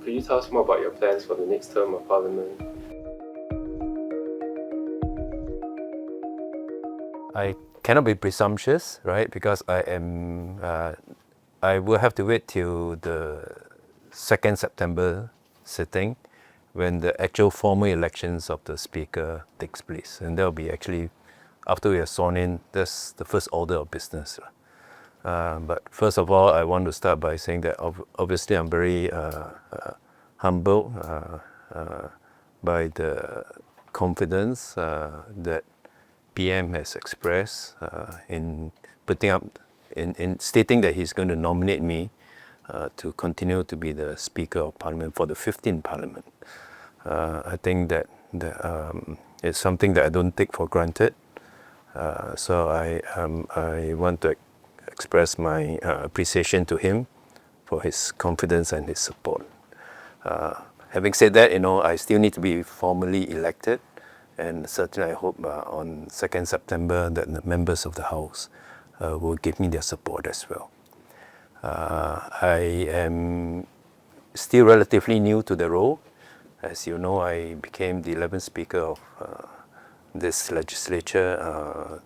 Could you tell us more about your plans for the next term of Parliament? I cannot be presumptuous, right? Because I will have to wait till the 2nd September sitting when the actual formal elections of the Speaker takes place. And that will be actually, after we are sworn in, that's the first order of business. But first of all, I want to start by saying that obviously I'm very humbled by the confidence that PM has expressed in stating that he's going to nominate me to continue to be the Speaker of Parliament for the 15th Parliament. I think that it's something that I don't take for granted. So I want to express my appreciation to him for his confidence and his support. Having said that, I still need to be formally elected, and certainly I hope on 2nd September that the members of the House will give me their support as well. I am still relatively new to the role. As you know, I became the 11th Speaker of this legislature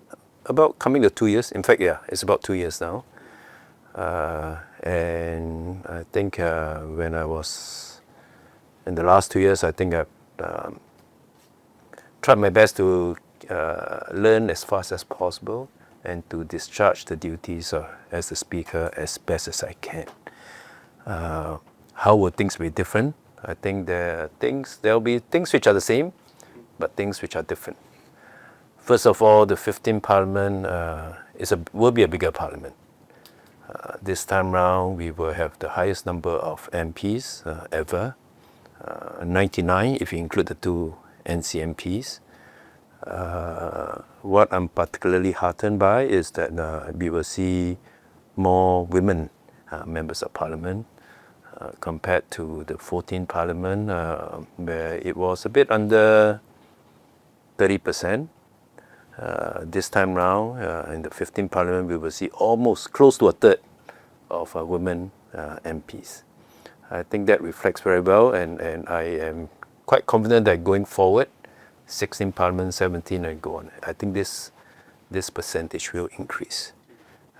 about coming to 2 years. In fact, yeah, it's about 2 years now. And I think when I was in the last 2 years, I think I've tried my best to learn as fast as possible and to discharge the duties as the Speaker as best as I can. How will things be different? I think there will be things which are the same, but things which are different. First of all, the 15th Parliament will be a bigger Parliament. This time round, we will have the highest number of MPs ever, 99 if you include the 2 NCMPs. What I'm particularly heartened by is that we will see more women members of Parliament compared to the 14th Parliament, where it was a bit under 30%. This time round, in the 15th Parliament, we will see almost close to a third of women MPs. I think that reflects very well, and I am quite confident that going forward, 16 Parliament, 17 and go on, I think this percentage will increase.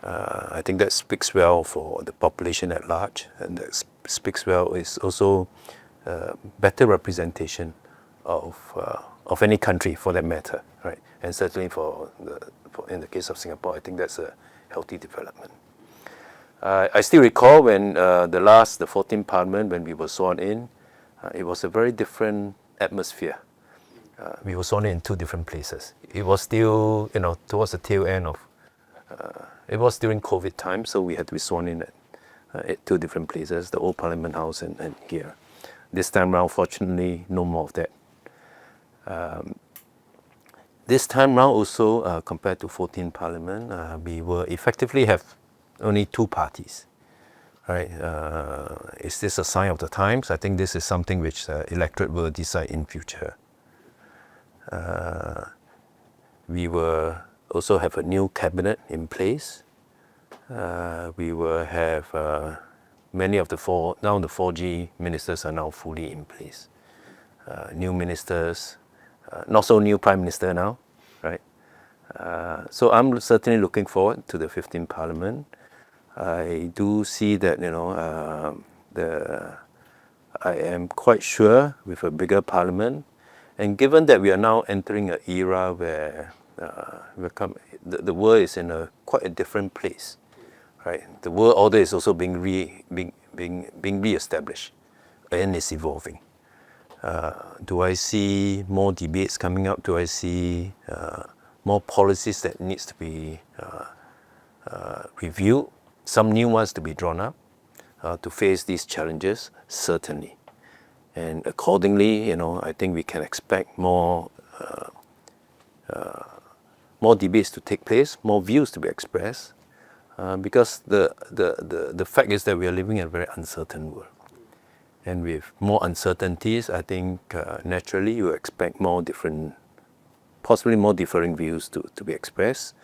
I think that speaks well for the population at large, and that speaks well is also better representation of any country for that matter, right? And certainly in the case of Singapore, I think that's a healthy development. I still recall when the 14th Parliament, when we were sworn in, it was a very different atmosphere. We were sworn in 2 different places. It was still, towards the tail end of, it was during COVID time, so we had to be sworn in at 2 different places, the old Parliament House and here. This time around, fortunately, no more of that. This time round also, compared to 14th Parliament, we will effectively have only 2 parties. Right? Is this a sign of the times? I think this is something which the electorate will decide in future. We will also have a new cabinet in place. We will have many of the 4G ministers are now fully in place. New ministers, not so new Prime Minister now, right? So I'm certainly looking forward to the 15th Parliament. I do see that, I am quite sure with a bigger Parliament, and given that we are now entering an era where the world is in quite a different place, right? The world order is also being re-established and is evolving. Do I see more debates coming up? Do I see more policies that needs to be reviewed? Some new ones to be drawn up to face these challenges? Certainly. And accordingly, I think we can expect more debates to take place, more views to be expressed, because the fact is that we are living in a very uncertain world. And with more uncertainties, I think naturally you expect possibly more differing views to be expressed,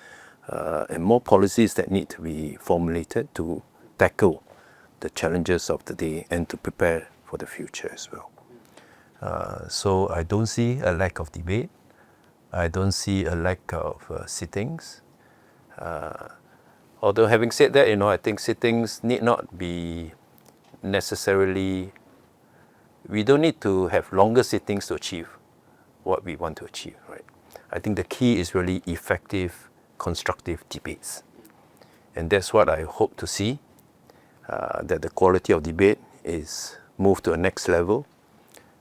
and more policies that need to be formulated to tackle the challenges of the day and to prepare for the future as well. So I don't see a lack of debate. I don't see a lack of sittings. Although having said that, I think sittings need not be necessarily, we don't need to have longer sittings to achieve what we want to achieve, right? I think the key is really effective, constructive debates. And that's what I hope to see, that the quality of debate is moved to a next level.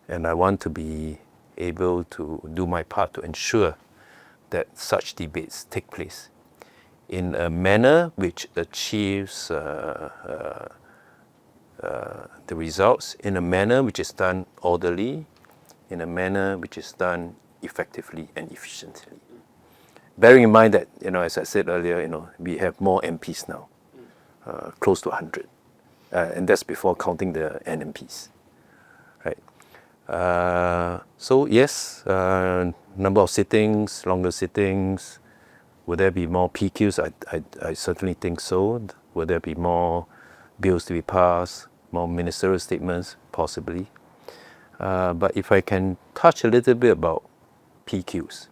And I want to be able to do my part to ensure that such debates take place in a manner which achieves the results, in a manner which is done orderly, in a manner which is done effectively and efficiently. Bearing in mind that, as I said earlier, we have more MPs now, close to 100. And that's before counting the NMPs, right? So yes, number of sittings, longer sittings. Would there be more PQs? I certainly think so. Would there be more bills to be passed, more ministerial statements? Possibly. But if I can touch a little bit about PQs,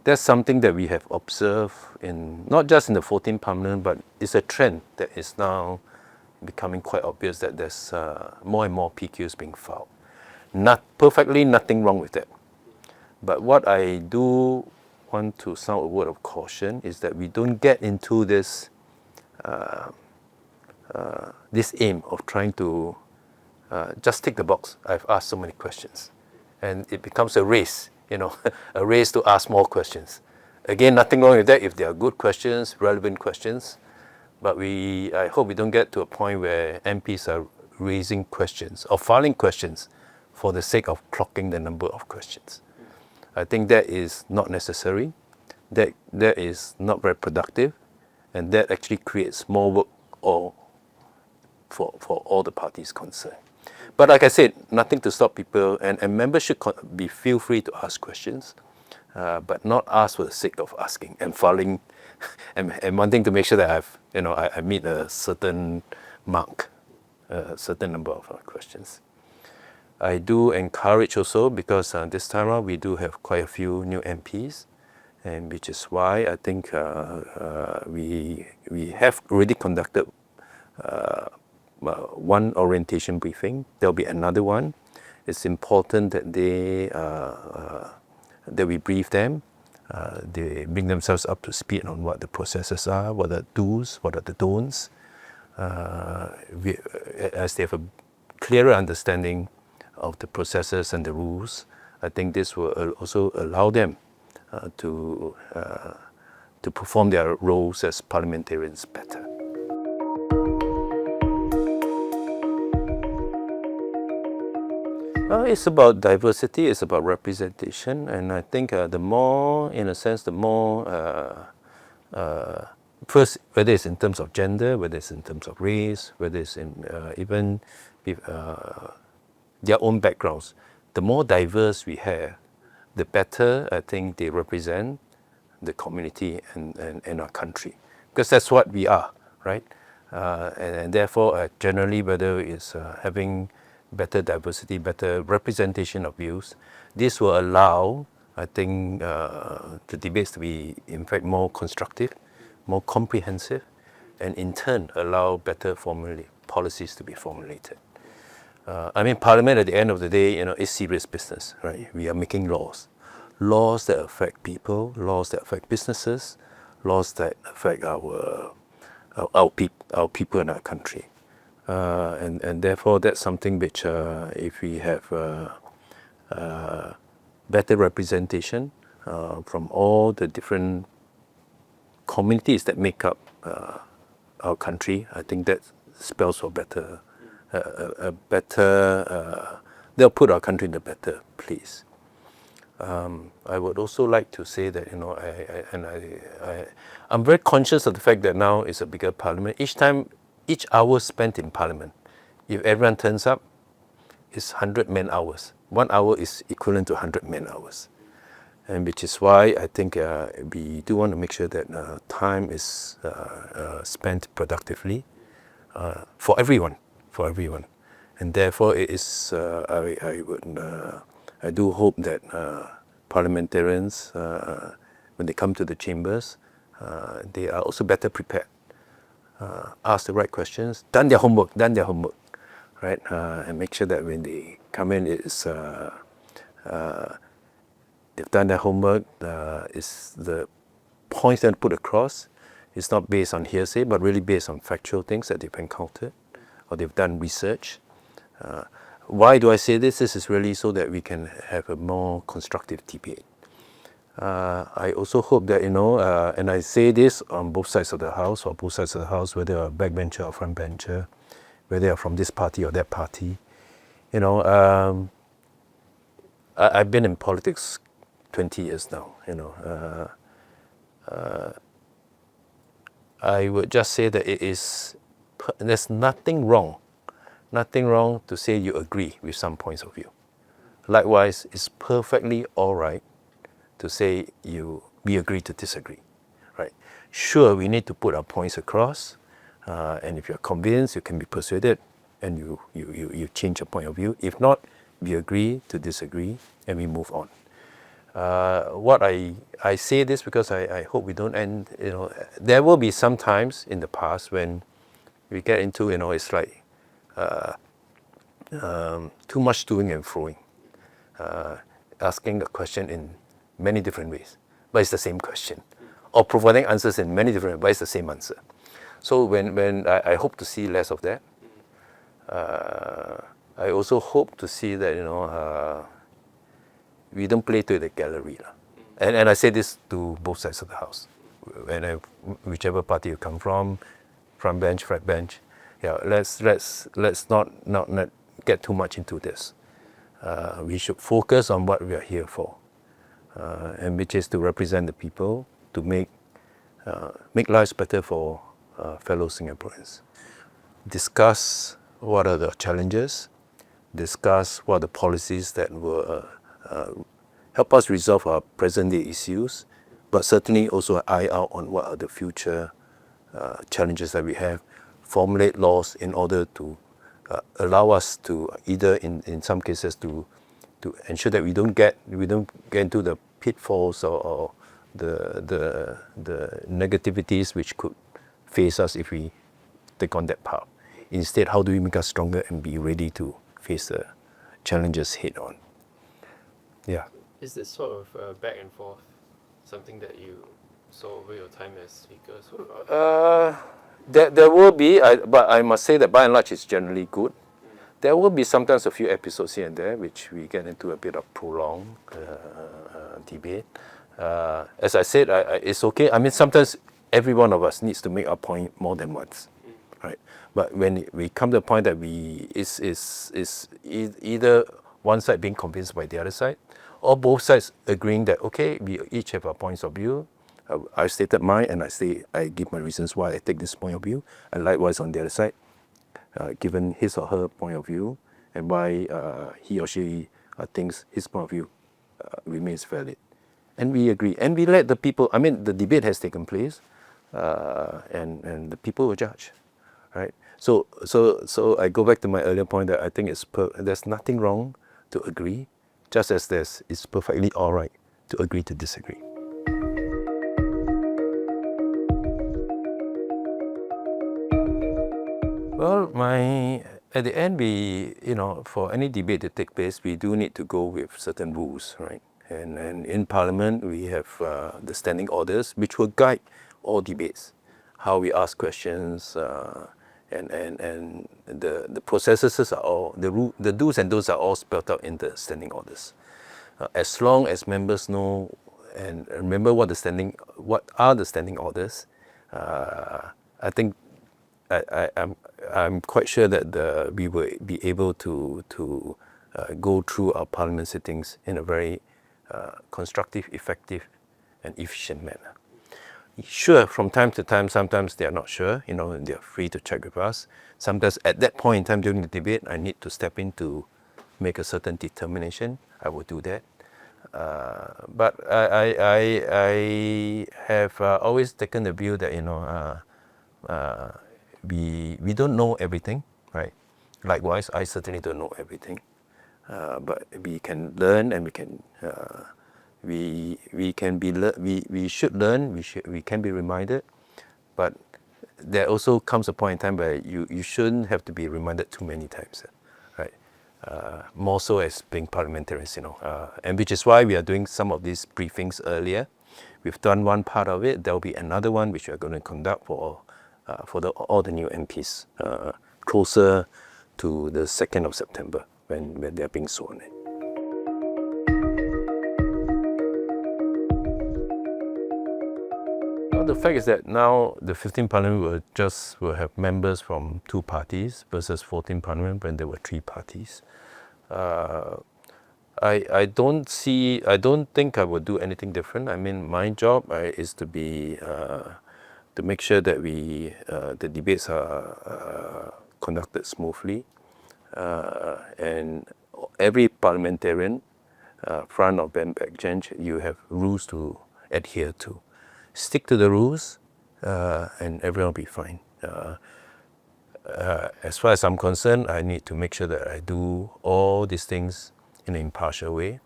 that's something that we have observed in not just in the 14th Parliament, but it's a trend that is now becoming quite obvious that there's more and more PQs being filed. Perfectly nothing wrong with that. But what I do want to sound a word of caution is that we don't get into this aim of trying to just tick the box. I've asked so many questions, and it becomes a race, a race to ask more questions. Again, nothing wrong with that if they are good questions, relevant questions. But I hope we don't get to a point where MPs are raising questions or filing questions for the sake of clocking the number of questions. I think that is not necessary. That is not very productive, and that actually creates more work for all the parties concerned. But like I said, nothing to stop people, and members should feel free to ask questions, but not ask for the sake of asking and filing, and wanting to make sure that I meet a certain mark, a certain number of questions. I do encourage also, because this time around we do have quite a few new MPs, and which is why I think we have already conducted one orientation briefing. There'll be another one. It's important that that we brief them. They bring themselves up to speed on what the processes are, what are the do's, what are the don'ts, as they have a clearer understanding of the processes and the rules. I think this will also allow them to perform their roles as parliamentarians better. It's about diversity, it's about representation, and I think the more, first, whether it's in terms of gender, whether it's in terms of race, whether it's in even their own backgrounds, the more diverse we have, the better I think they represent the community and our country, because that's what we are, right? And therefore, generally, whether it's having better diversity, better representation of views, this will allow, I think, the debates to be, in fact, more constructive, more comprehensive, and in turn allow better policies to be formulated. Parliament at the end of the day, is serious business, right? We are making laws that affect people, laws that affect businesses, laws that affect our people in our country. And therefore, that's something which, if we have better representation from all the different communities that make up our country, I think that spells for they'll put our country in a better place. I would also like to say that, I'm very conscious of the fact that now is a bigger parliament. Each hour spent in parliament, if everyone turns up, is 100 man hours. 1 hour is equivalent to 100 man hours. And which is why I think we do want to make sure that time is spent productively for everyone. And therefore it is, I do hope that parliamentarians, when they come to the chambers, they are also better prepared, ask the right questions, done their homework, right? And make sure that when they come in, it's they've done their homework. Is the points that put across is not based on hearsay, but really based on factual things that they've encountered or they've done research. Why do I say this? This is really so that we can have a more constructive debate. I also hope that, and I say this on both sides of the house, whether you're a backbencher or frontbencher, whether you're from this party or that party. I've been in politics 20 years now. I would just say that there's nothing wrong to say you agree with some points of view. Likewise, it's perfectly all right to say we agree to disagree, right? Sure, we need to put our points across, and if you're convinced, you can be persuaded, and you change your point of view. If not, we agree to disagree, and we move on. What I say this because I hope we don't end. There will be some times in the past when we get into, it's like too much doing and throwing, asking a question in many different ways, but it's the same question, or providing answers in many different ways, but it's the same answer. So when I hope to see less of that. I also hope to see that we don't play to the gallery, and I say this to both sides of the house. Whichever party you come from, front bench, back bench, let's not get too much into this. We should focus on what we are here for, and which is to represent the people, to make lives better for fellow Singaporeans. Discuss what are the challenges, discuss what are the policies that will help us resolve our present-day issues, but certainly also eye out on what are the future challenges that we have, formulate laws in order to allow us to either, in some cases, to ensure that we don't get into the pitfalls or the negativities which could face us if we take on that path. Instead, how do we make us stronger and be ready to face the challenges head on? Yeah. Is this sort of back and forth something that you saw over your time as speaker? There will be, but I must say that by and large it's generally good. There will be sometimes a few episodes here and there which we get into a bit of prolonged debate. As I said, it's okay. I mean, sometimes every one of us needs to make our point more than once, right? But when we come to the point that it's either one side being convinced by the other side, or both sides agreeing that, okay, we each have our points of view. I stated mine, and I give my reasons why I take this point of view, and likewise on the other side, given his or her point of view, and why he or she thinks his point of view remains valid. And we agree. And we let the people, I mean, the debate has taken place, and the people will judge, right? So I go back to my earlier point that I think there's nothing wrong to agree, just as it's perfectly all right to agree to disagree. Well, at the end, for any debate to take place, we do need to go with certain rules, right? And in Parliament, we have the standing orders, which will guide all debates, how we ask questions, and the processes are all, the do's and don'ts are all spelled out in the standing orders. As long as members know and remember what are the standing orders, I think I'm quite sure that we will be able to go through our Parliament sittings in a very constructive, effective, and efficient manner. Sure, from time to time, sometimes they are not sure, and they are free to check with us. Sometimes at that point in time during the debate, I need to step in to make a certain determination. I will do that. But I have always taken the view that we don't know everything, right? Likewise, I certainly don't know everything, but we can learn, and we should learn. We can be reminded, but there also comes a point in time where you shouldn't have to be reminded too many times, right? More so as being parliamentarians, and which is why we are doing some of these briefings earlier. We've done one part of it. There will be another one which we are going to conduct for all the new MPs closer to the 2nd of September when they are being sworn in. Well, the fact is that now the 15th Parliament will have members from 2 parties versus 14th Parliament when there were 3 parties. I don't think I would do anything different. I mean, my job is to make sure that the debates are conducted smoothly, and every parliamentarian, front or back bench, you have rules to adhere to. Stick to the rules, and everyone will be fine. As far as I'm concerned, I need to make sure that I do all these things in an impartial way,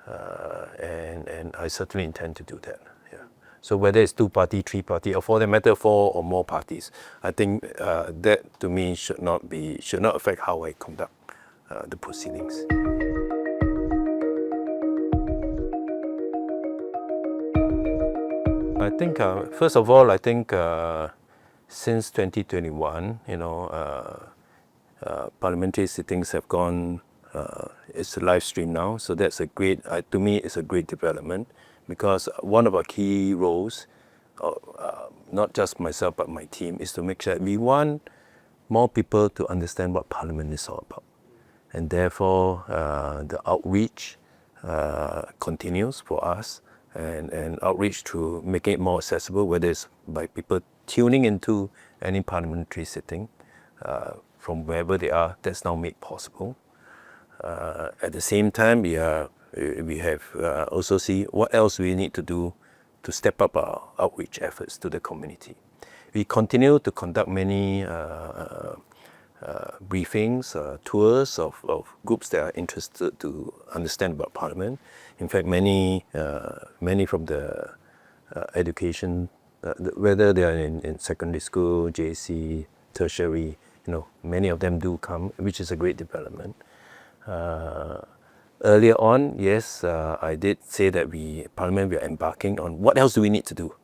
and I certainly intend to do that. Yeah. So whether it's 2-party, 3-party, or for that matter 4 or more parties, I think that to me should not affect how I conduct the proceedings. I think first of all, I think since 2021, parliamentary sittings have gone. It's a live stream now, so that's a great. To me, it's a great development, because one of our key roles, not just myself but my team, is to make sure that we want more people to understand what Parliament is all about, and therefore the outreach continues for us, and outreach to making it more accessible, whether it's by people tuning into any parliamentary sitting from wherever they are. That's now made possible. At the same time, we have also see what else we need to do to step up our outreach efforts to the community. We continue to conduct many briefings, tours of groups that are interested to understand about Parliament. In fact, many from the education, whether they are in secondary school, JC, tertiary, many of them do come, which is a great development. Earlier on, yes, I did say that we are embarking on what else do we need to do,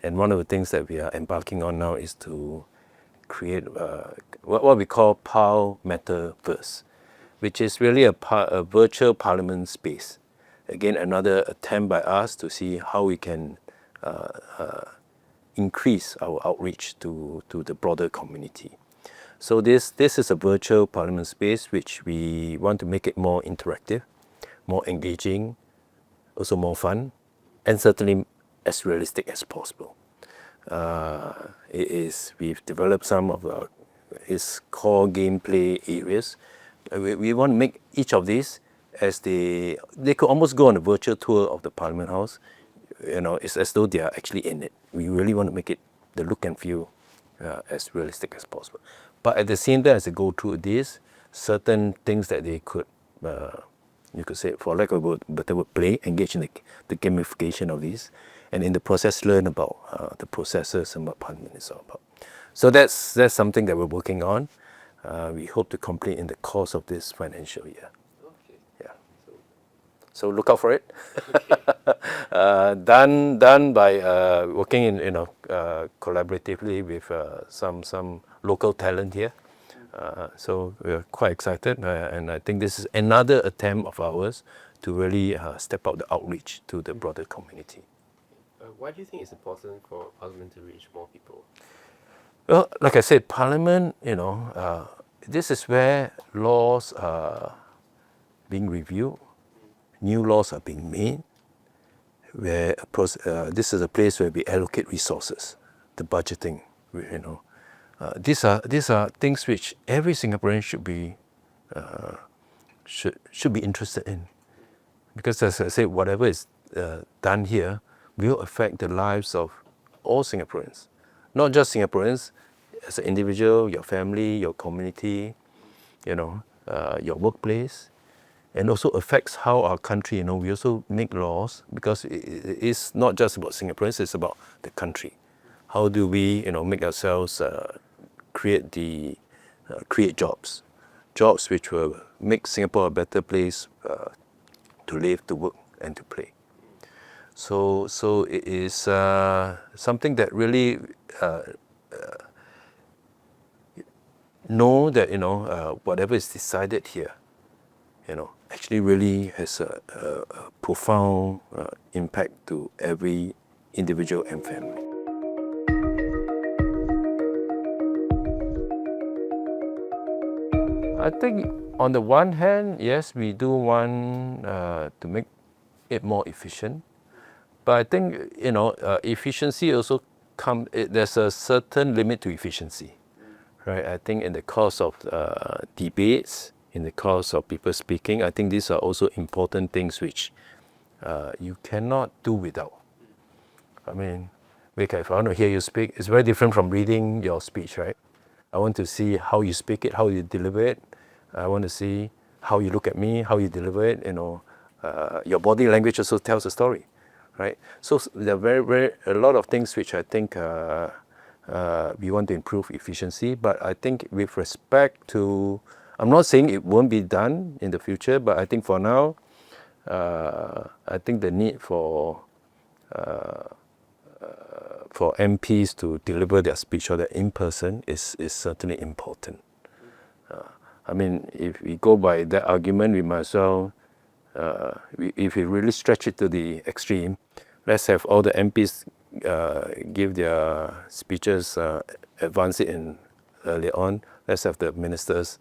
and one of the things that we are embarking on now is to create what we call PAL Metaverse, which is really a virtual parliament space. Again, another attempt by us to see how we can increase our outreach to the broader community. So this is a virtual parliament space which we want to make it more interactive, more engaging, also more fun, and certainly as realistic as possible. We've developed some of its core gameplay areas. We want to make each of these as they could almost go on a virtual tour of the Parliament House. It's as though they are actually in it. We really want to make it the look and feel as realistic as possible. But at the same time, as they go through this, certain things that they could, you could say, for lack of a better word, engage in the gamification of these, and in the process learn about the processes and what Parliament is all about. So that's something that we're working on. We hope to complete in the course of this financial year. Okay. Yeah. So look out for it. Done by working in collaboratively with some local talent here. So we're quite excited, and I think this is another attempt of ours to really step out the outreach to the broader community. Why do you think it's important for Parliament to reach more people? Well, like I said, Parliament, this is where laws are being reviewed, new laws are being made, where this is a place where we allocate resources, the budgeting, These are things which every Singaporean should be interested in, because as I said, whatever is done here will affect the lives of all Singaporeans, not just Singaporeans, as an individual, your family, your community, your workplace, and also affects how our country, we also make laws, because it's not just about Singaporeans, it's about the country. How do we, make ourselves create jobs which will make Singapore a better place to live, to work, and to play. So it is something that really know that whatever is decided here, actually really has a profound impact to every individual and family. I think on the one hand, yes, we do want to make it more efficient. But I think, efficiency also there's a certain limit to efficiency, right? I think in the course of debates, in the course of people speaking, I think these are also important things which you cannot do without. I mean, Vika, if I want to hear you speak, it's very different from reading your speech, right? I want to see how you speak it, how you deliver it. I want to see how you look at me, how you deliver it. Your body language also tells a story, right? So there are a lot of things which I think we want to improve efficiency. But I think with respect to, I'm not saying it won't be done in the future, but I think for now, I think the need for MPs to deliver their speech or that in person is certainly important. I mean, if we go by that argument, we might as well, if we really stretch it to the extreme, let's have all the MPs give their speeches, advance it in early on. Let's have the ministers'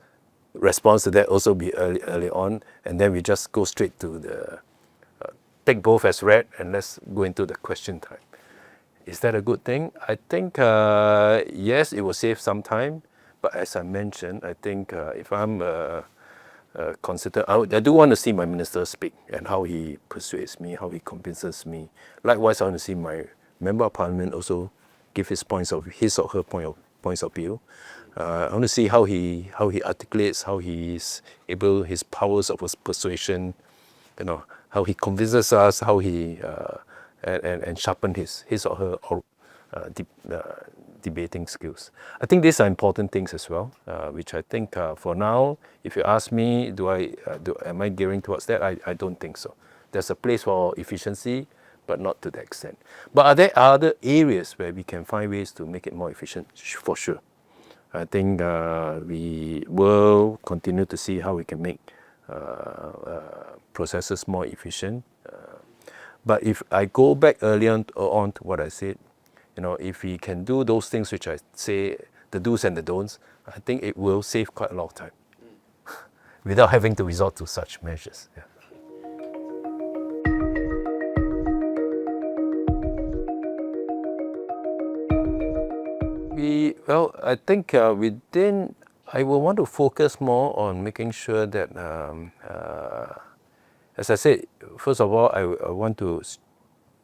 response to that also be early on, and then we just go straight to the take both as read, and let's go into the question time. Is that a good thing? I think yes, it will save some time. But as I mentioned, I think if I'm considered, I do want to see my minister speak and how he persuades me, how he convinces me. Likewise, I want to see my member of parliament also give his or her points of view. I want to see how he articulates, how he's able, his powers of persuasion, how he convinces us, how he and sharpen his or her debating skills. I think these are important things as well, which I think for now, if you ask me, am I gearing towards that? I don't think so. There's a place for efficiency, but not to that extent. But are there other areas where we can find ways to make it more efficient? For sure. I think we will continue to see how we can make processes more efficient. But if I go back earlier on to what I said, if we can do those things which I say, the do's and the don'ts, I think it will save quite a lot of time without having to resort to such measures. Yeah. I think I will want to focus more on making sure that, as I said, first of all, I want to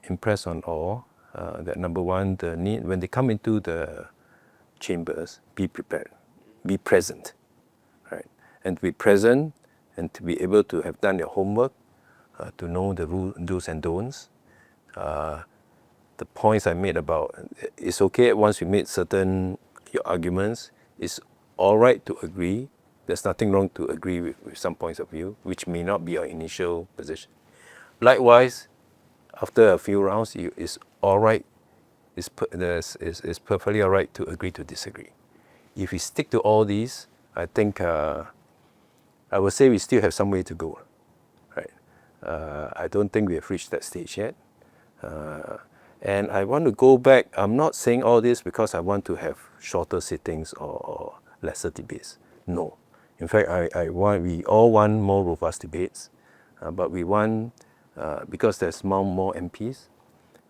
impress on all that number one, the need, when they come into the chambers, be prepared, be present, right? And to be present and to be able to have done your homework, to know the do's and don'ts. The points I made about, it's okay once we made certain arguments, it's all right to agree. There's nothing wrong to agree with some points of view, which may not be our initial position. Likewise, after a few rounds, it's all right, it's perfectly all right to agree to disagree. If we stick to all these, I think I would say we still have some way to go, right? I don't think we have reached that stage yet. And I want to go back, I'm not saying all this because I want to have shorter sittings or lesser debates. No. In fact, we all want more robust debates, but we want, because there's more MPs,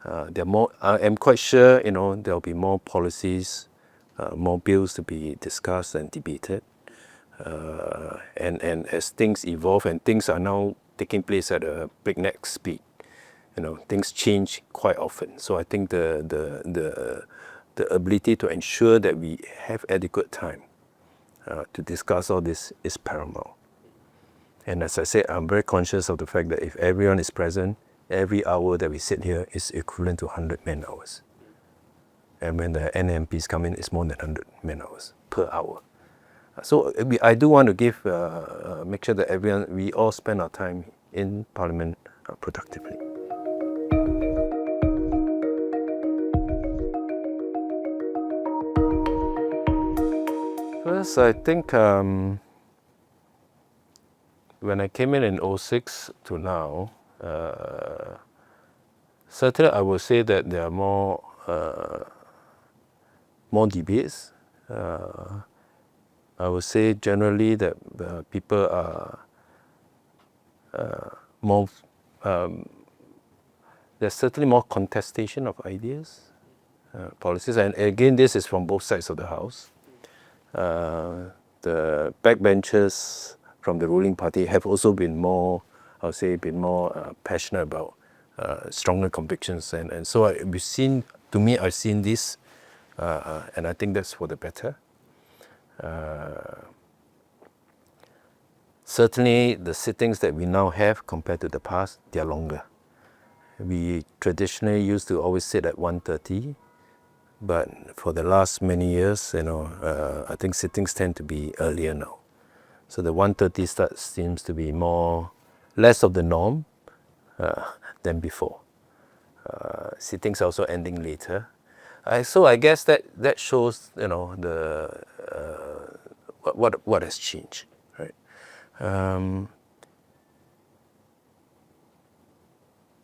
I'm quite sure, there'll be more policies, more bills to be discussed and debated. And as things evolve and things are now taking place at a breakneck speed, things change quite often. So I think the ability to ensure that we have adequate time to discuss all this is paramount. And as I said, I'm very conscious of the fact that if everyone is present, every hour that we sit here is equivalent to 100 man-hours. And when the NMPs come in, it's more than 100 man-hours per hour. So I do want to make sure that we all spend our time in Parliament productively. First, I think when I came in 06 to now, certainly I would say that there are more debates. I would say generally that people are more, there's certainly more contestation of ideas, policies, and again this is from both sides of the house. The backbenchers from the ruling party have also been more, I would say, passionate about stronger convictions, and so I've seen this, and I think that's for the better. Certainly, the sittings that we now have compared to the past, they are longer. We traditionally used to always sit at 1:30, but for the last many years, I think sittings tend to be earlier now. So the 1:30 start seems to be less of the norm than before. Sittings are also ending later. So I guess that shows, what has changed, right?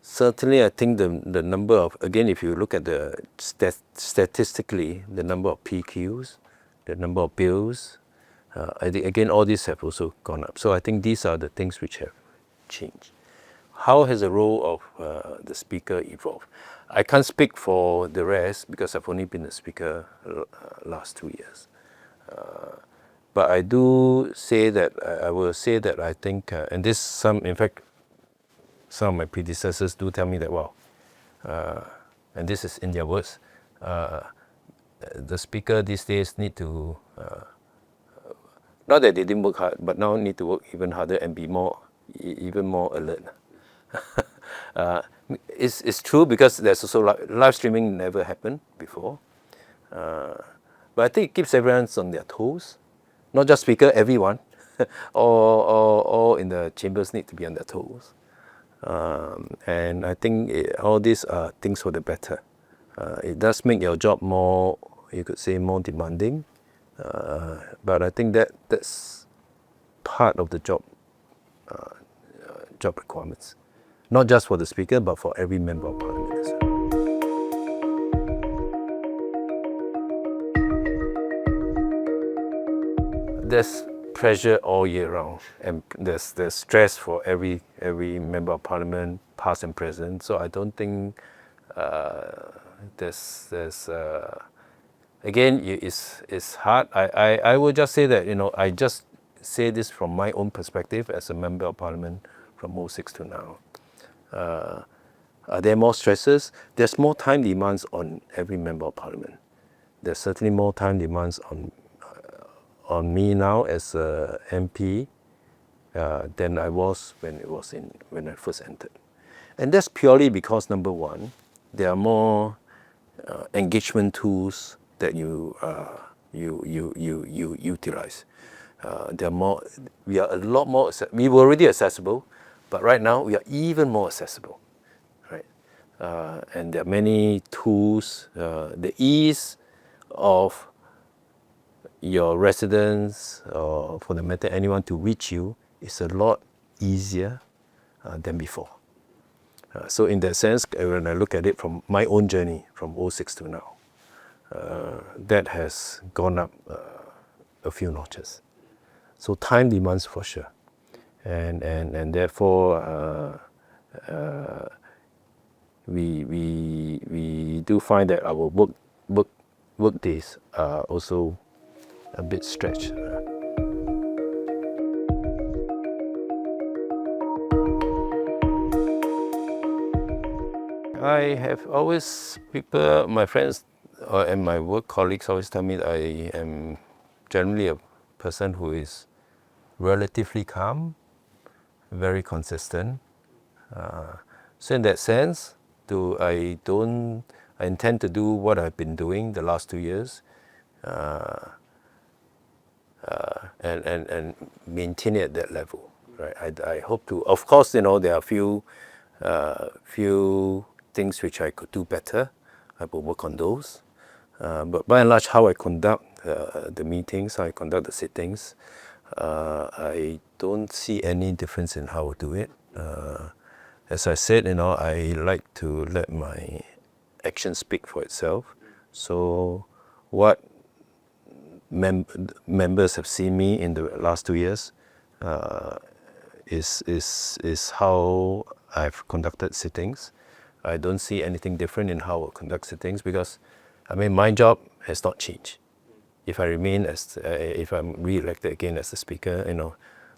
Certainly, I think the number of, again, if you look at the statistically, the number of PQs, the number of bills, I think, again, all these have also gone up. So I think these are the things which have changed. How has the role of the Speaker evolved? I can't speak for the rest because I've only been the Speaker last 2 years. But I do say that, I will say that I think, and this, in fact, some of my predecessors do tell me that, wow, and this is in their words, the Speaker these days need to, not that they didn't work hard, but now need to work even harder and be even more alert. It's true because there's also live streaming never happened before. But I think it keeps everyone on their toes. Not just Speaker, everyone. all in the chambers need to be on their toes. And I think all these are things for the better. It does make your job more, you could say, more demanding. But I think that's part of the job requirements. Not just for the Speaker, but for every member of Parliament as well. There's pressure all year round, and there's stress for every member of Parliament, past and present. So I don't think there's again, it's hard. I will just say that, I just say this from my own perspective as a member of Parliament from 06 to now. Are there more stresses? There's more time demands on every member of Parliament. There's certainly more time demands on me now as a MP than I was when I first entered. And that's purely because, number one, there are more engagement tools that you utilize. We are a lot more. We were already accessible, but right now we are even more accessible, right? And there are many tools. The ease of your residents, or for the matter anyone, to reach you is a lot easier than before. So in that sense, when I look at it from my own journey from 06 to now, that has gone up a few notches. So time demands for sure, and therefore we do find that our work days are also a bit stretched. I have always, my friends and my work colleagues always tell me that I am generally a person who is relatively calm, very consistent. So in that sense, I intend to do what I've been doing the last 2 years, and maintain it at that level. Right? I hope to. Of course, there are few things which I could do better. I will work on those. But by and large, how I conduct the meetings, how I conduct the sittings, I don't see any difference in how I do it. As I said, I like to let my action speak for itself. So what members have seen me in the last 2 years is how I've conducted sittings. I don't see anything different in how I conduct sittings because, my job has not changed. If I'm re-elected again as the speaker,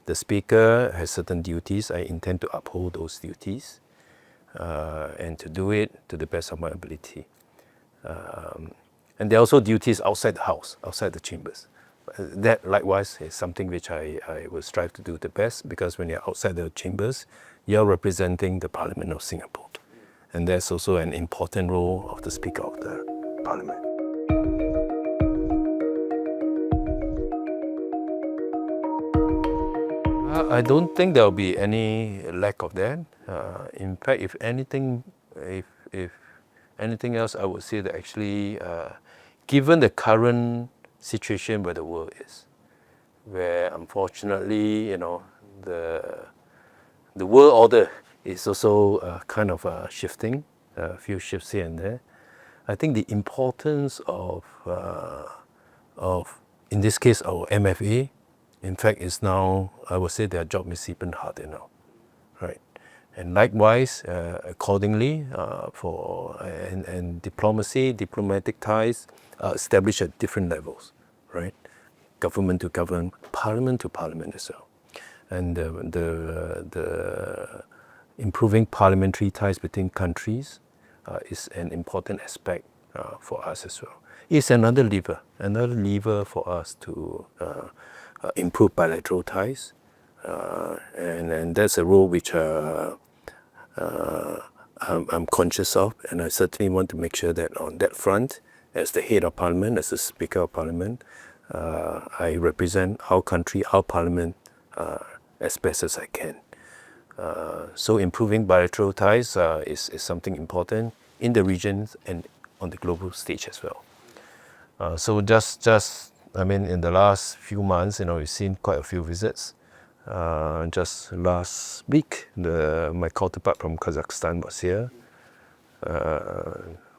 the speaker has certain duties. I intend to uphold those duties and to do it to the best of my ability. And there are also duties outside the house, outside the chambers. That likewise is something which I will strive to do the best, because when you're outside the chambers, you're representing the Parliament of Singapore. And that's also an important role of the Speaker of the Parliament. I don't think there will be any lack of that. In fact, if anything else, I would say that actually, given the current situation where the world is, where unfortunately, the world order is also kind of shifting, a few shifts here and there. I think the importance of in this case, our MFA, in fact, is now, I would say their job is even harder now, right? And likewise, accordingly, and diplomatic ties are established at different levels, right? Government to government, parliament to parliament as well. And the improving parliamentary ties between countries is an important aspect for us as well. It's another lever for us to improve bilateral ties, and that's a role which I'm conscious of, and I certainly want to make sure that on that front, as the head of Parliament, as the Speaker of Parliament, I represent our country, our Parliament, as best as I can. So improving bilateral ties is something important in the regions and on the global stage as well. So just in the last few months, we've seen quite a few visits. Just last week, my counterpart from Kazakhstan was here.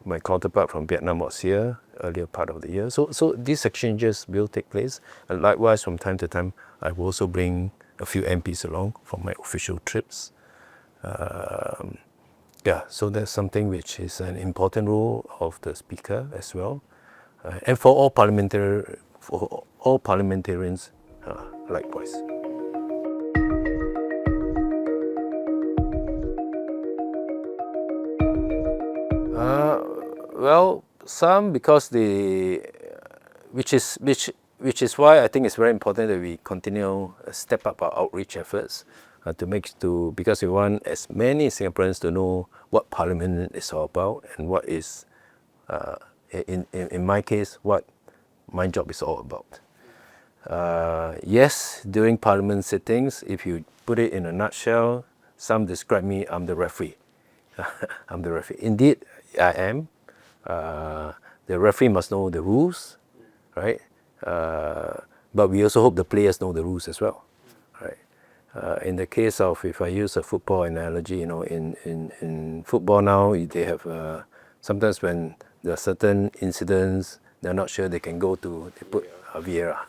My counterpart from Vietnam was here earlier part of the year. So these exchanges will take place. And likewise, from time to time, I will also bring a few MPs along from my official trips. So that's something which is an important role of the Speaker as well. And for all parliamentarians, likewise. Well, some because which is why I think it's very important that we continue step up our outreach efforts because we want as many Singaporeans to know what Parliament is all about and what is, in my case, what my job is all about. Yes, during Parliament sittings, if you put it in a nutshell, some describe me, I'm the referee. I'm the referee. Indeed, I am. The referee must know the rules, right? But we also hope the players know the rules as well, right? In the case of, if I use a football analogy, in football now, they have sometimes when there are certain incidents, they're not sure they can go to, they put VAR.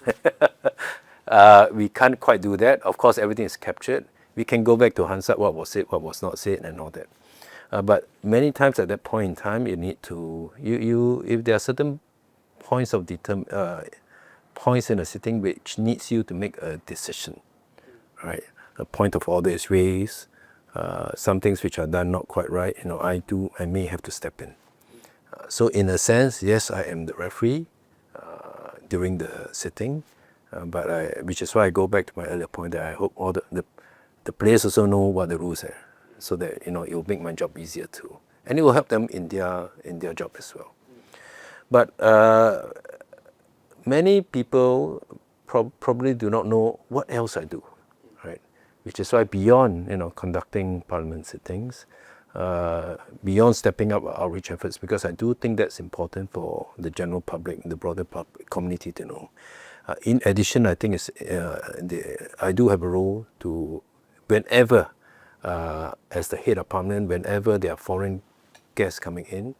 We can't quite do that. Of course, everything is captured. We can go back to Hansard, what was said, what was not said, and all that. But many times at that point in time, you need to, if there are certain points of points in a sitting which needs you to make a decision, right? A point of order is raised, some things which are done not quite right, I may have to step in. So in a sense, yes, I am the referee during the sitting, Which is why I go back to my earlier point that I hope all the players also know what the rules are, so that it will make my job easier too, and it will help them in their job as well. But many people probably do not know what else I do, right? Which is why beyond conducting parliament sittings, beyond stepping up our outreach efforts, because I do think that's important for the general public, the broader community to know. In addition, I think I do have a role to, whenever, as the head of parliament, whenever there are foreign guests coming in,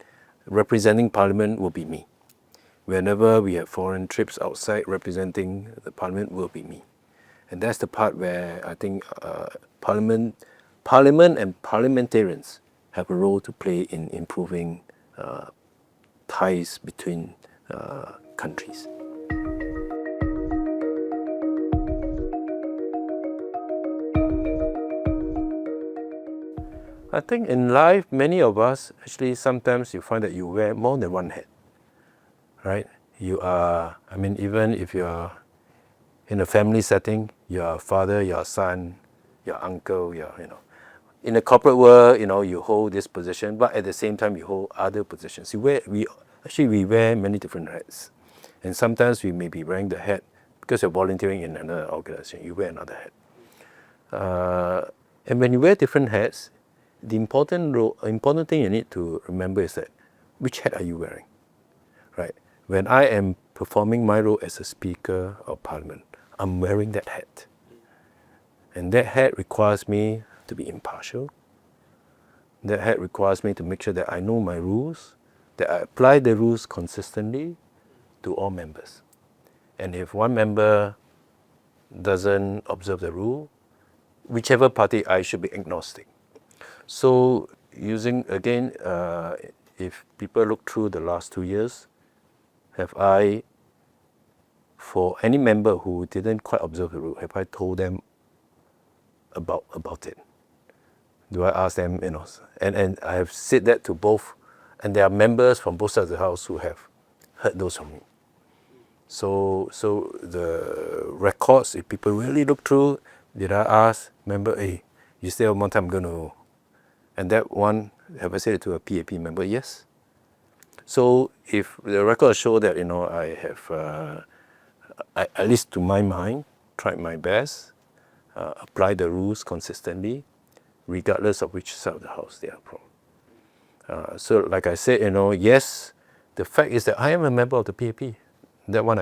representing parliament will be me. Whenever we have foreign trips outside, representing the parliament will be me. And that's the part where I think parliament and parliamentarians have a role to play in improving ties between countries. I think in life, many of us, actually, sometimes you find that you wear more than one hat, right? You are, even if you're in a family setting, you're a father, you're a son, your uncle, in the corporate world, you hold this position, but at the same time, you hold other positions. We wear many different hats. And sometimes we may be wearing the hat because you're volunteering in another organization, you wear another hat. And when you wear different hats, the important thing you need to remember is that which hat are you wearing, right? When I am performing my role as a Speaker of Parliament, I'm wearing that hat. And that hat requires me to be impartial. That hat requires me to make sure that I know my rules, that I apply the rules consistently to all members. And if one member doesn't observe the rule, whichever party, I should be agnostic. So using, again, if people look through the last 2 years, have I, for any member who didn't quite observe the rule, have I told them about it? Do I ask them, and I have said that to both, and there are members from both sides of the house who have heard those from me. So the records, if people really look through, did I ask member, hey, you stay one time, I'm going to, and that one, have I said it to a PAP member? Yes. So if the records show that, I have, at least to my mind, tried my best, apply the rules consistently, regardless of which side of the house they are from. So like I said, yes, the fact is that I am a member of the PAP. That one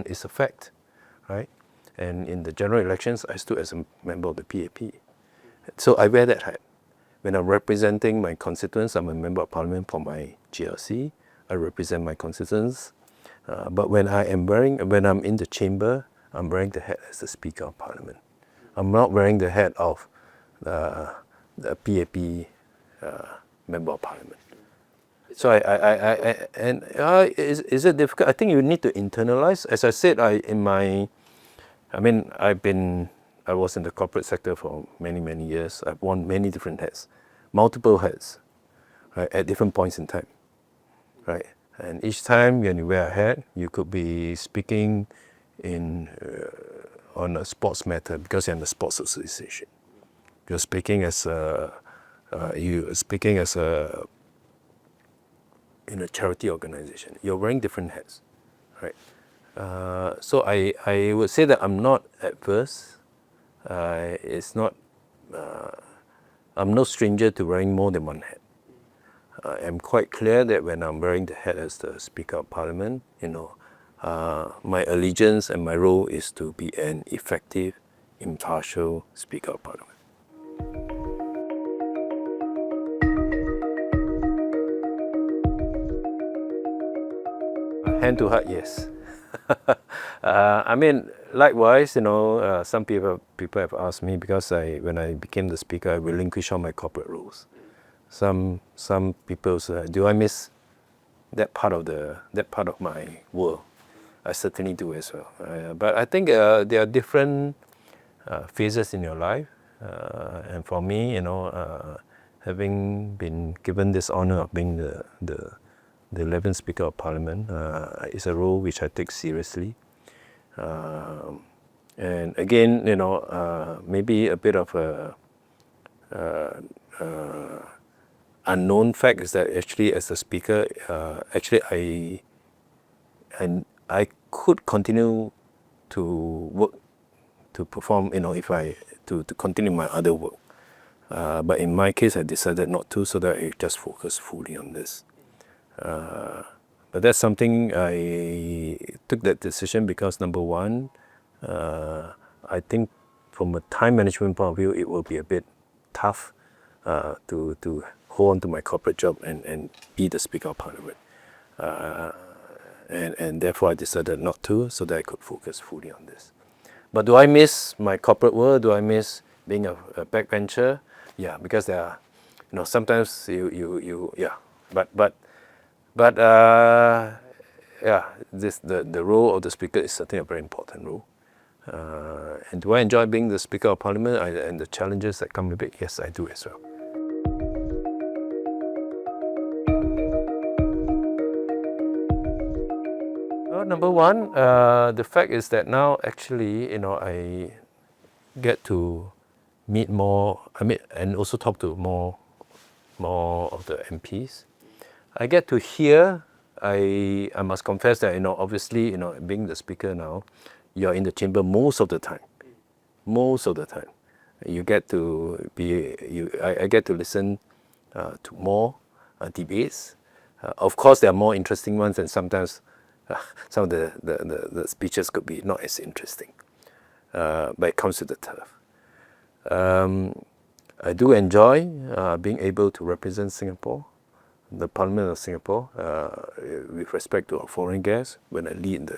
is a fact, right? And in the general elections, I stood as a member of the PAP. So I wear that hat. When I'm representing my constituents, I'm a member of parliament for my GLC. I represent my constituents. But when I'm in the chamber, I'm wearing the hat as the Speaker of Parliament. I'm not wearing the hat of the PAP member of Parliament. So is it difficult? I think you need to internalize. As I said, I was in the corporate sector for many, many years. I've worn many different hats, multiple hats, right, at different points in time, right? And each time when you wear a hat, you could be speaking on a sports matter because you're in the sports association. You're speaking as in a charity organization. You're wearing different hats, right? So I would say that I'm not adverse. I'm no stranger to wearing more than one hat. I'm quite clear that when I'm wearing the hat as the Speaker of Parliament, my allegiance and my role is to be an effective, impartial Speaker of Parliament. Hand to heart, yes. Likewise, some people have asked me, because when I became the Speaker, I relinquished all my corporate roles. Some people say, do I miss that part of my world? I certainly do as well. But I think there are different phases in your life, and for me, having been given this honor of being the 11th Speaker of Parliament is a role which I take seriously. And again, maybe a bit of a unknown fact is that actually as a speaker, actually I could continue to work, to perform, if I to continue my other work. But in my case, I decided not to, so that I just focus fully on this. But that's something I took that decision because number one, I think from a time management point of view, it will be a bit tough to hold on to my corporate job and be the Speaker of Parliament. And therefore I decided not to, so that I could focus fully on this. But do I miss my corporate world? Do I miss being a backbencher? Yeah, because there are, sometimes the role of the speaker is certainly a very important role. And do I enjoy being the Speaker of Parliament and the challenges that come with it? Yes, I do as well. Number one, the fact is that now actually, I get to meet more, and also talk to more of the MPs. I get to hear, I must confess that, obviously, being the speaker now, you're in the chamber most of the time. Most of the time. You get to I get to listen to more debates. Of course, there are more interesting ones, and sometimes some of the speeches could be not as interesting. But it comes with the turf. I do enjoy being able to represent Singapore, the Parliament of Singapore, with respect to our foreign guests when I lead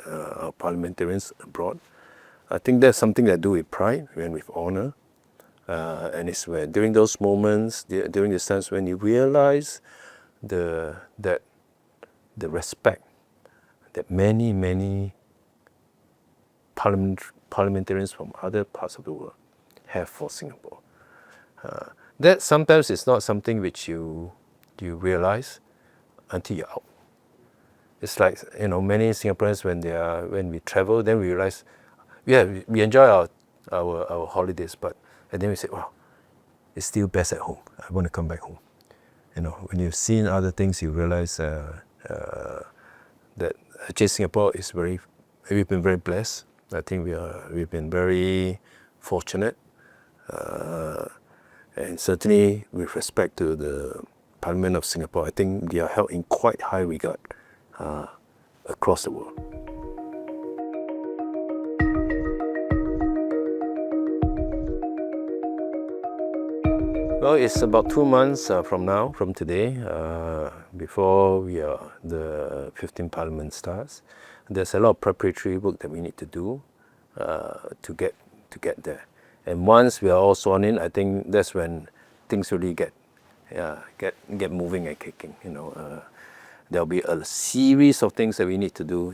our parliamentarians abroad. I think that's something that I do with pride and with honor. And it's when during those moments, during the times when you realize the respect that many parliamentarians from other parts of the world have for Singapore. That sometimes is not something which you realize until you're out. It's like, many Singaporeans when we travel, then we realize, we enjoy our holidays, but and then we say, wow, it's still best at home. I want to come back home. When you've seen other things, you realize that actually Singapore is we've been very blessed. I think we've been very fortunate, and certainly with respect to the Parliament of Singapore, I think they are held in quite high regard across the world. Well, it's about 2 months from today, before the 15th Parliament starts. There's a lot of preparatory work that we need to do to get there. And once we are all sworn in, I think that's when things really get moving and kicking. There'll be a series of things that we need to do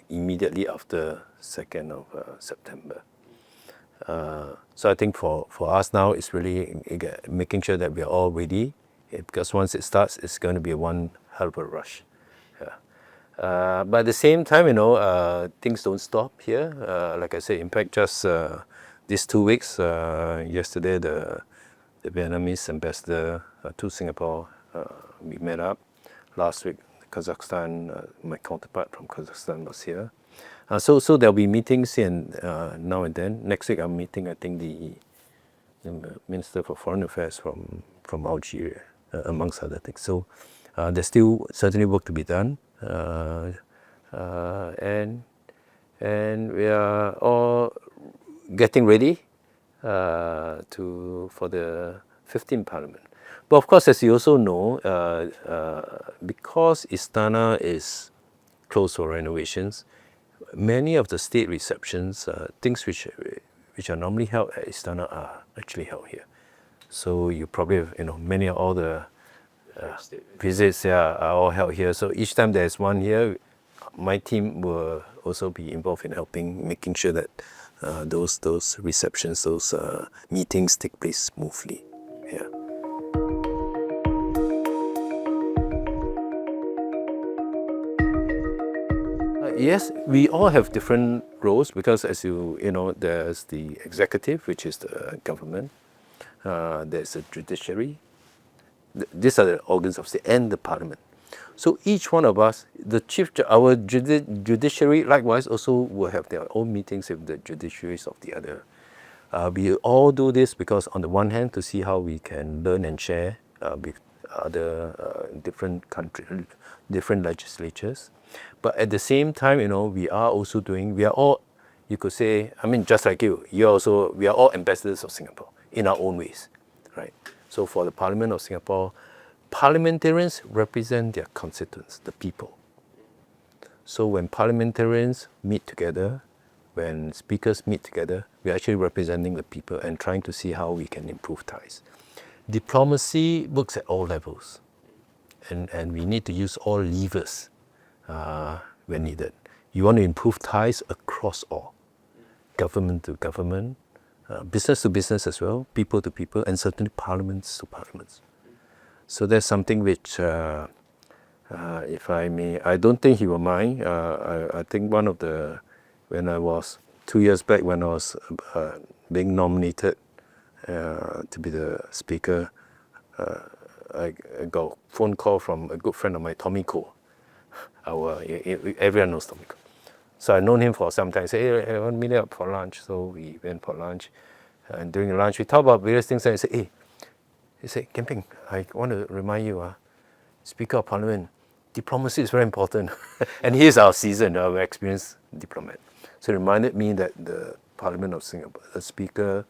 immediately after 2nd of September. So I think for us now, it's really making sure that we are all ready, because once it starts, it's going to be one hell of a rush. But at the same time, things don't stop here. Like I said, in fact, just these 2 weeks, yesterday the Vietnamese ambassador to Singapore, we met up. Last week, Kazakhstan, my counterpart from Kazakhstan was here. So there'll be meetings now and then. Next week I'm meeting, I think, the Minister for Foreign Affairs from Algeria, amongst other things. So there's still certainly work to be done, and we are all getting ready for the 15th Parliament. But of course, as you also know, because Istana is closed for renovations, many of the state receptions, things which are normally held at Istana are actually held here. So you probably have, many of all the visits are all held here. So each time there's one here, my team will also be involved in helping, making sure that those receptions, those meetings take place smoothly. Yeah. Yes, we all have different roles because, as you know, there's the executive, which is the government. There's the judiciary. These are the organs of state and the parliament. So each one of us, our judiciary likewise also will have their own meetings with the judiciaries of the other. We all do this because on the one hand to see how we can learn and share with other different countries, different legislatures. But at the same time, we are all, you could say, I mean, just like you, we are all ambassadors of Singapore in our own ways, right? So for the Parliament of Singapore, parliamentarians represent their constituents, the people. So when parliamentarians meet together, when speakers meet together, we're actually representing the people and trying to see how we can improve ties. Diplomacy works at all levels, and we need to use all levers when needed. You want to improve ties across all, government to government, business to business as well, people to people, and certainly parliaments to parliaments. So that's something which, if I may, I don't think he will mind. I think when I was 2 years back, when I was being nominated to be the speaker, I got a phone call from a good friend of mine, Tommy Koh. Everyone knows Tommy Koh. So I've known him for some time. He said, hey, I want to meet up for lunch. So we went for lunch. And during the lunch, we talked about various things. And he said, Kian Peng, I want to remind you, Speaker of Parliament, diplomacy is very important. And he is our seasoned, our experienced diplomat. So he reminded me that the Parliament of Singapore, the Speaker,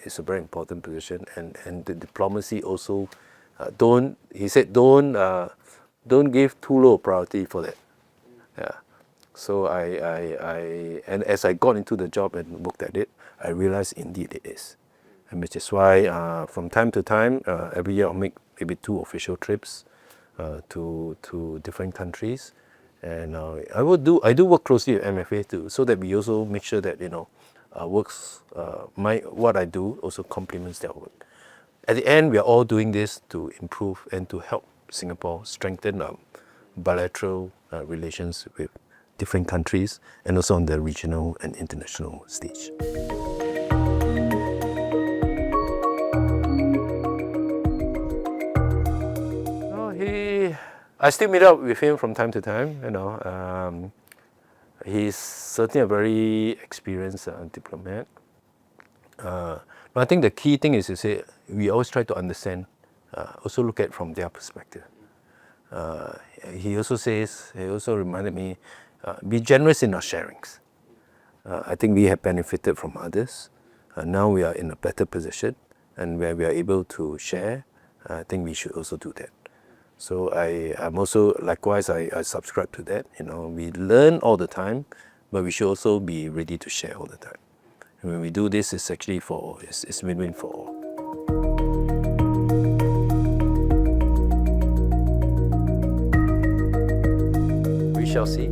is a very important position. And the diplomacy also, don't give too low priority for that. Yeah. So and as I got into the job and looked at it, I realized indeed it is. And which is why from time to time, every year I'll make maybe 2 official trips to different countries. And I do work closely with MFA too, so that we also make sure that, our works, what I do also complements their work. At the end, we are all doing this to improve and to help Singapore strengthen our bilateral relations with different countries and also on the regional and international stage. I still meet up with him from time to time. He's certainly a very experienced diplomat. But I think the key thing is to say we always try to understand, also look at from their perspective. He also reminded me, be generous in our sharings. I think we have benefited from others. Now we are in a better position, and where we are able to share, I think we should also do that. So I'm also, likewise, I subscribe to that. We learn all the time, but we should also be ready to share all the time. And when we do this, it's actually it's win-win for all. We shall see.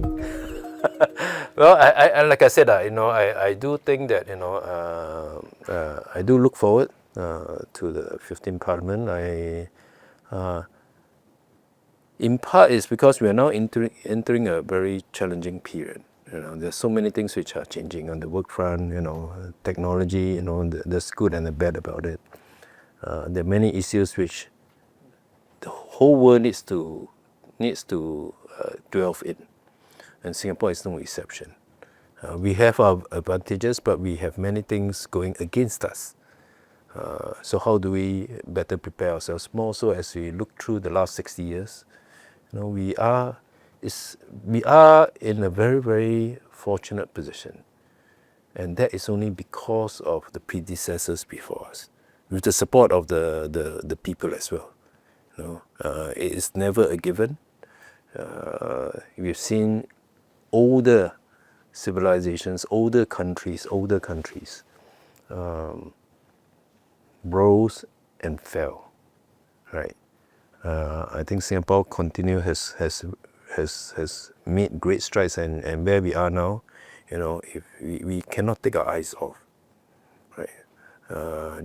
Well, I like I said, I do think that, I do look forward to the 15th Parliament. In part, it's because we are now entering a very challenging period. There's so many things which are changing on the work front. Technology. There's good and the bad about it. There are many issues which the whole world needs to delve in, and Singapore is no exception. We have our advantages, but we have many things going against us. So how do we better prepare ourselves? More so as we look through the last 60 years, we are in a very, very fortunate position, and that is only because of the predecessors before us, with the support of the people as well. It is never a given. We've seen older civilizations, older countries rose and fell, right? I think Singapore has made great strides, and where we are now, if we cannot take our eyes off, right?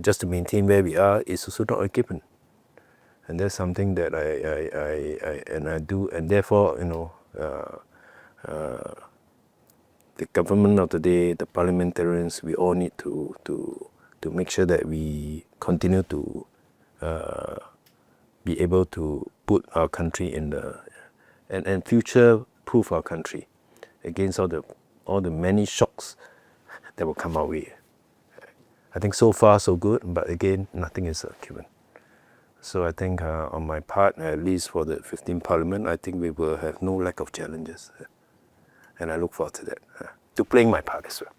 Just to maintain where we are is also not a given, and that's something that I do, and therefore, the government of the day, the parliamentarians, we all need to make sure that we continue to be able to put our country in the and future proof our country against all the many shocks that will come our way. I think so far so good, but again, nothing is given. So I think on my part, at least for the 15th Parliament, I think we will have no lack of challenges. And I look forward to that, to playing my part as well.